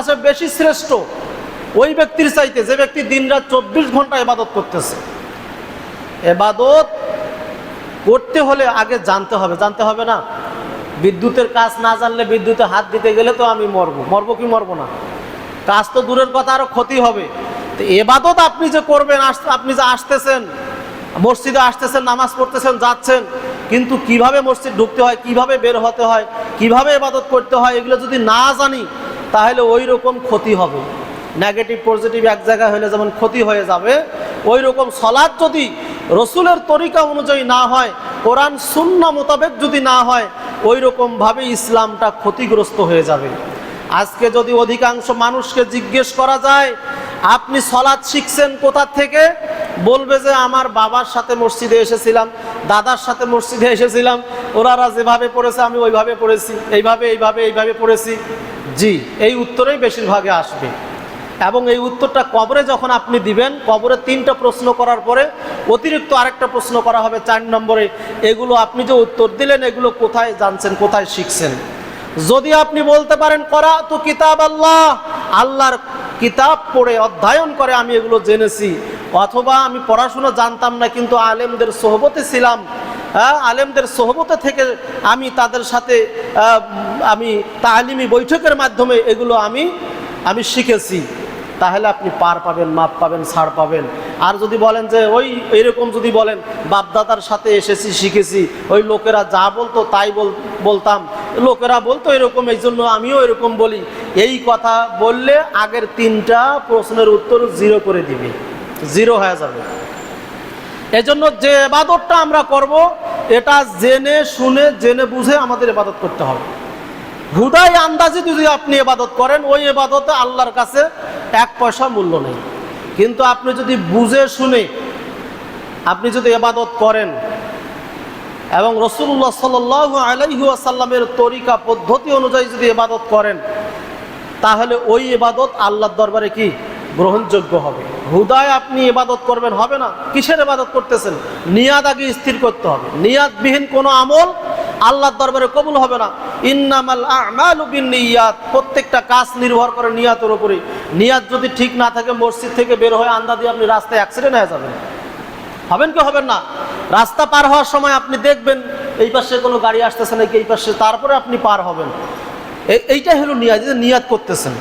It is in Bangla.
মাসে বেশি শ্রেষ্ঠ ওই ব্যক্তির চাইতে যে ব্যক্তি দিনরাত 24 ঘন্টা ইবাদত করতেছে। ইবাদত করতে হলে আগে জানতে হবে না? বিদ্যুতের কাজ না জানলে বিদ্যুতে হাত দিতে গেলে তো আমি মরবো কি মরবো না? কাজ তো দূরের কথা, আরো ক্ষতি হবে। তো ইবাদত আপনি যে করবেন, আপনি যে আসতেছেন মসজিদে, আসতেছেন, নামাজ পড়তেছেন, যাচ্ছেন, কিন্তু কিভাবে মসজিদ ঢুকতে হয়, কিভাবে বের হতে হয়, কিভাবে ইবাদত করতে হয়, এগুলো যদি না জানি তাহলে ওই রকম ক্ষতি হবে। নেগেটিভ পজিটিভ এক জায়গায় হলে যেমন ক্ষতি হয়ে যাবে, ওই রকম সালাত যদি রসুলের তরিকা অনুযায়ী না হয়, কোরআন সুন্নাহ মোতাবেক যদি না হয়, ওই রকমভাবে ইসলামটা ক্ষতিগ্রস্ত হয়ে যাবে। আজকে যদি অধিকাংশ মানুষকে জিজ্ঞেস করা যায় আপনি সালাত শিখছেন কোথা থেকে, বলবে যে আমার বাবার সাথে মসজিদে এসেছিলাম, দাদার সাথে মসজিদে এসেছিলাম, ওনারা যেভাবে পড়েছে আমি ওইভাবে পড়েছি, এইভাবে পড়েছি। জি, এই উত্তরেই বেশিরভাগে আসবে। এবং এই উত্তরটা কবরে যখন আপনি দিবেন, কবরে 3টা প্রশ্ন করার পরে অতিরিক্ত আরেকটা প্রশ্ন করা হবে 4 নম্বরে, এগুলো আপনি যে উত্তর দিলেন এগুলো কোথায় জানছেন, কোথায় শিখছেন। যদি আপনি বলতে পারেন করাতু কিতাব আল্লাহ, আল্লাহর কিতাব পড়ে অধ্যয়ন করে আমি এগুলো জেনেছি, অথবা আমি পড়াশোনা জানতাম না কিন্তু আলেমদের সোহবতে ছিলাম, আলেমদের সোহবতে থেকে আমি তাদের সাথে আমি তালিমি বৈঠকের মাধ্যমে এগুলো আমি শিখেছি, তাহলে আপনি পার পাবেন, মাপ পাবেন, ছাড় পাবেন। আর যদি বলেন যে এরকম যদি বলেন বাপদাদার সাথে এসেছি, শিখেছি, ওই লোকেরা যা বলতো তাই বলতাম, লোকেরা বলতো এরকম, এই জন্য আমিও এরকম বলি, এই কথা বললে আগের 3টা প্রশ্নের উত্তর 0 করে দিবে, 0 হয়ে যাবে। এজন্য যে ইবাদতটা আমরা করব, এটা জেনে শুনে জেনে বুঝে আমাদের ইবাদত করতে হবে। হুদাই আন্দাজে যদি আপনি ইবাদত করেন, ওই ইবাদতে আল্লাহর কাছে 1 পয়সা মূল্য নেই। কিন্তু আপনি যদি বুঝে শুনে আপনি যদি ইবাদত করেন এবং রাসূলুল্লাহ সাল্লাল্লাহু আলাইহি ওয়াসাল্লামের তরিকা পদ্ধতি অনুযায়ী যদি ইবাদত করেন, তাহলে ওই ইবাদত আল্লাহর দরবারে কি গ্রহণযোগ্য হবে। হুদায় আপনি ইবাদত করবেন হবে না। কিসের ইবাদত করতেছেন? নিয়াত আগে স্থির করতে হবে। নিয়াতবিহীন কোনো আমল আল্লাহর দরবারে কবুল হবে না। ইন্নামাল আ'মালু বিন্নিয়াত, প্রত্যেকটা কাজ নির্ভর করে নিয়াতের উপরে। নিয়াত যদি ঠিক না থাকে, মসজিদ থেকে বের হয়ে আন্দা দিয়ে আপনি রাস্তায় অ্যাক্সিডেন্ট হয়ে যাবেন, হবেন কি হবেন না? রাস্তা পার হওয়ার সময় আপনি দেখবেন এই পাশে কোনো গাড়ি আসতেছে নাকি, এই পাশে, তারপরে আপনি পার হবেন। এইটাই হলো নিয়াত, যে নিয়াত করতেছেন।